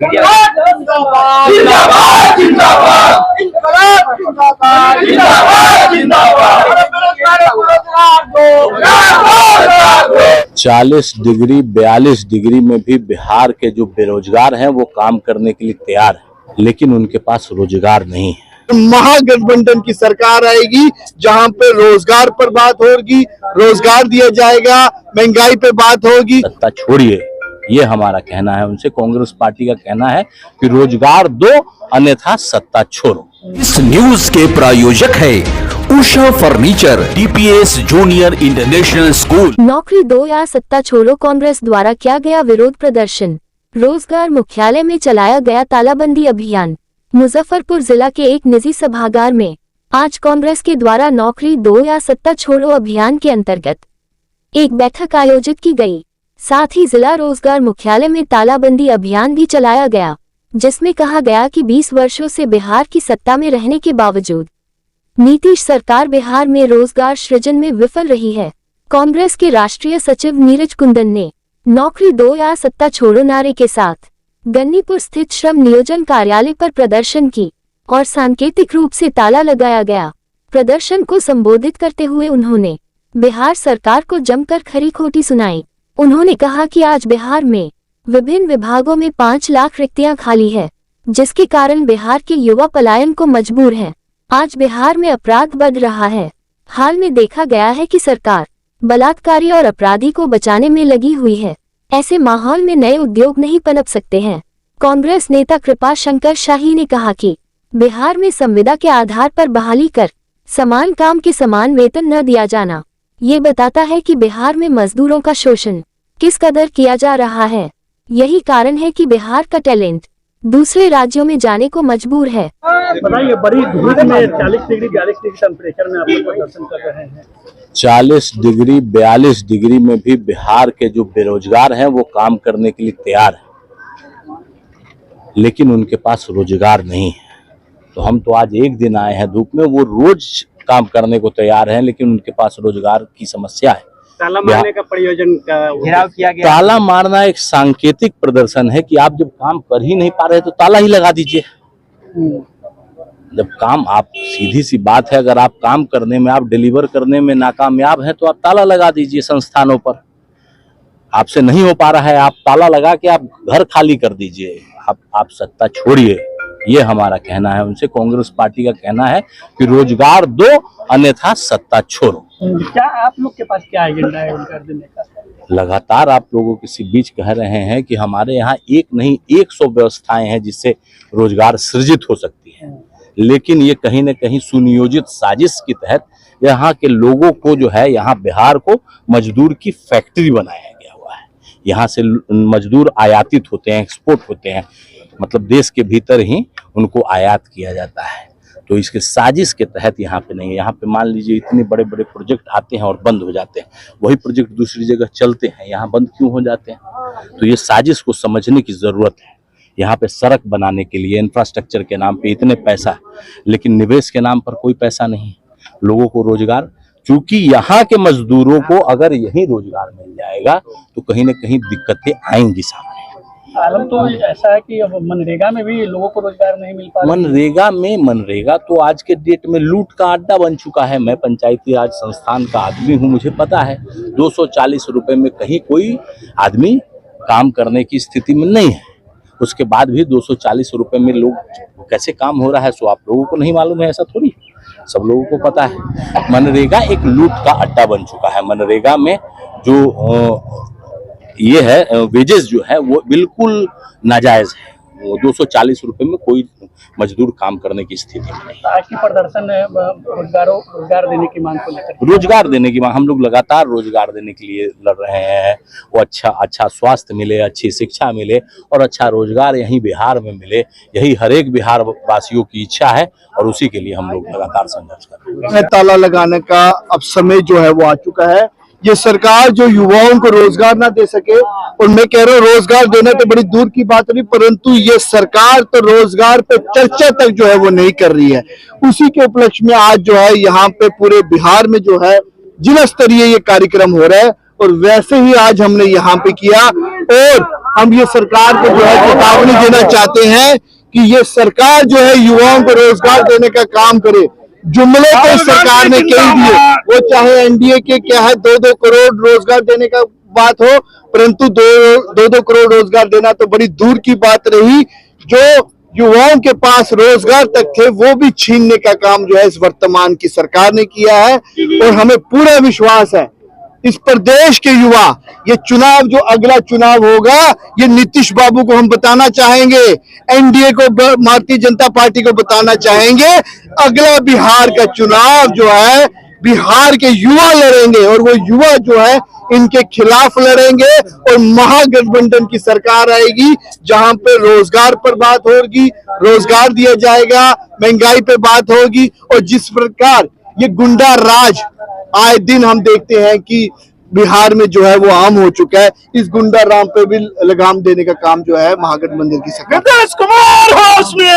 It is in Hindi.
जिंदाबाद जिंदाबाद इंकलाब जिंदाबाद जिंदाबाद जिंदाबाद 40 डिग्री 42 डिग्री में भी बिहार के जो बेरोजगार हैं वो काम करने के लिए तैयार हैं, लेकिन उनके पास रोजगार नहीं है। महागठबंधन की सरकार आएगी जहां पे रोजगार पर बात होगी, रोजगार दिया जाएगा, महंगाई पे बात होगी। सत्ता छोड़िए, ये हमारा कहना है उनसे। कांग्रेस पार्टी का कहना है कि रोजगार दो अन्यथा सत्ता छोड़ो। इस न्यूज के प्रायोजक है Usha furniture, DPS junior international school. नौकरी दो या सत्ता छोड़ो, कांग्रेस द्वारा किया गया विरोध प्रदर्शन। रोजगार मुख्यालय में चलाया गया तालाबंदी अभियान। मुजफ्फरपुर जिला के एक निजी सभागार में आज कांग्रेस के द्वारा नौकरी दो या सत्ता छोड़ो अभियान के अंतर्गत एक बैठक आयोजित की गई। साथ ही जिला रोजगार मुख्यालय में तालाबंदी अभियान भी चलाया गया, जिसमें कहा गया कि 20 वर्षों से बिहार की सत्ता में रहने के बावजूद नीतीश सरकार बिहार में रोजगार सृजन में विफल रही है। कांग्रेस के राष्ट्रीय सचिव नीरज कुंदन ने नौकरी दो या सत्ता छोड़ो नारे के साथ गन्नीपुर स्थित श्रम नियोजन कार्यालय पर प्रदर्शन की और सांकेतिक रूप से ताला लगाया गया। प्रदर्शन को संबोधित करते हुए उन्होंने बिहार सरकार को जमकर खरी खोटी सुनाई। उन्होंने कहा कि आज बिहार में विभिन्न विभागों में 5 लाख रिक्तियां खाली है, जिसके कारण बिहार के युवा पलायन को मजबूर हैं। आज बिहार में अपराध बढ़ रहा है। हाल में देखा गया है कि सरकार बलात्कारी और अपराधी को बचाने में लगी हुई है। ऐसे माहौल में नए उद्योग नहीं पनप सकते हैं। कांग्रेस नेता कृपा शंकर शाही ने कहा कि बिहार में संविदा के आधार पर बहाली कर समान काम के समान वेतन न दिया जाना ये बताता है कि बिहार में मजदूरों का शोषण किस कदर किया जा रहा है। यही कारण है कि बिहार का टैलेंट दूसरे राज्यों में जाने को मजबूर है। बताइए, बड़ी धूप में 40 डिग्री 42 डिग्री टेम्परेचर में आप लोग प्रदर्शन कर रहे हैं। 40 डिग्री 42 डिग्री में भी बिहार के जो बेरोजगार हैं वो काम करने के लिए तैयार हैं, लेकिन उनके पास रोजगार नहीं है। तो हम तो आज एक दिन आए हैं धूप में, वो रोज काम करने को तैयार हैं, लेकिन उनके पास रोजगार की समस्या है। ताला मारने का प्रयोजन का घेराव किया गया। ताला मारना एक सांकेतिक प्रदर्शन है कि आप जब काम कर ही नहीं पा रहे तो ताला ही लगा दीजिए। जब काम, आप सीधी सी बात है, अगर आप काम करने में, आप डिलीवर करने में नाकामयाब हैं तो आप ताला लगा दीजिए संस्थानों पर। आपसे नहीं हो पा रहा है, आप ताला लगा के आप घर खाली कर दीजिए। आप सत्ता छोड़िए, ये हमारा कहना है उनसे। कांग्रेस पार्टी का कहना है कि रोजगार दो अन्यथा सत्ता छोड़ो। क्या आप लोग के पास क्या एजेंडा है रोजगार देने का? लगातार आप लोगों के बीच कह रहे हैं कि हमारे यहाँ एक नहीं 100 व्यवस्थाएं हैं जिससे रोजगार सृजित हो सकती है, लेकिन ये कहीं न कहीं सुनियोजित साजिश के तहत यहाँ के लोगों को जो है, यहाँ बिहार को मजदूर की फैक्ट्री बनाया गया हुआ है। यहाँ से मजदूर आयातित होते हैं, एक्सपोर्ट होते हैं, मतलब देश के भीतर ही उनको आयात किया जाता है। तो इसके साजिश के तहत यहाँ पे नहीं है। यहाँ पे मान लीजिए इतने बड़े बड़े प्रोजेक्ट आते हैं और बंद हो जाते हैं, वही प्रोजेक्ट दूसरी जगह चलते हैं, यहाँ बंद क्यों हो जाते हैं? तो ये साजिश को समझने की जरूरत है। यहाँ पे सड़क बनाने के लिए इंफ्रास्ट्रक्चर के नाम पे इतने पैसा, लेकिन निवेश के नाम पर कोई पैसा नहीं। लोगों को रोजगार, चूंकि यहाँ के मजदूरों को अगर यही रोजगार मिल जाएगा तो कहीं ना कहीं दिक्कतें आएंगी सामने। आलम तो ऐसा है कि अब मनरेगा में भी लोगों को रोजगार नहीं मिल पा रहा। मनरेगा तो आज के डेट में लूट का अड्डा बन चुका है। मैं पंचायती राज संस्थान का आदमी हूँ, मुझे पता है 240 रुपए में कहीं कोई आदमी काम करने की स्थिति में नहीं है। उसके बाद भी 240 रुपए में लोग कैसे काम हो रहा है, सो आप लोगों को नहीं मालूम है? ऐसा थोड़ी, सब लोगों को पता है। मनरेगा एक लूट का अड्डा बन चुका है। मनरेगा में जो ये है वेजेस जो है वो बिल्कुल नाजायज है। वो 240 रुपए में कोई मजदूर काम करने की स्थिति में नहीं। आज की प्रदर्शन रोजगार देने की मांग को लेकर, रोजगार देने की मांग, हम लोग लगातार रोजगार देने के लिए लड़ रहे हैं। वो अच्छा स्वास्थ्य मिले, अच्छी शिक्षा मिले और अच्छा रोजगार यहीं बिहार में मिले, यही हर एक बिहार वासियों की इच्छा है और उसी के लिए हम लोग लगातार संघर्ष कर रहे हैं। ताला लगाने का अब समय जो है वो आ चुका है। ये सरकार जो युवाओं को रोजगार ना दे सके, और मैं कह रहा हूँ रोजगार देना तो बड़ी दूर की बात नहीं, परंतु ये सरकार तो रोजगार पे चर्चा तक जो है वो नहीं कर रही है। उसी के उपलक्ष्य में आज जो है यहाँ पे पूरे बिहार में जो है जिला स्तरीय ये कार्यक्रम हो रहा है, और वैसे ही आज हमने यहाँ पे किया। और हम ये सरकार को जो है चेतावनी देना चाहते हैं कि ये सरकार जो है युवाओं को रोजगार देने का काम करे। जुमले तो इस सरकार ने कही दिए, वो चाहे एनडीए के क्या है 2-2 करोड़ रोजगार देने का बात हो, परंतु 2-2 करोड़ रोजगार देना तो बड़ी दूर की बात रही। जो युवाओं के पास रोजगार तक थे वो भी छीनने का काम जो है इस वर्तमान की सरकार ने किया है। और हमें पूरा विश्वास है इस प्रदेश के युवा, ये चुनाव जो अगला चुनाव होगा ये नीतीश बाबू को हम बताना चाहेंगे, एनडीए को, भारतीय जनता पार्टी को बताना चाहेंगे, अगला बिहार का चुनाव जो है बिहार के युवा लड़ेंगे और वो युवा जो है इनके खिलाफ लड़ेंगे और महागठबंधन की सरकार आएगी जहां पे रोजगार पर बात होगी, रोजगार दिया जाएगा, महंगाई पे बात होगी। और जिस प्रकार ये गुंडा राज आए दिन हम देखते हैं कि बिहार में जो है वो आम हो चुका है, इस गुंडा राम पे भी लगाम देने का काम जो है महागठबंधन की सरकार। नीतीश कुमार होश में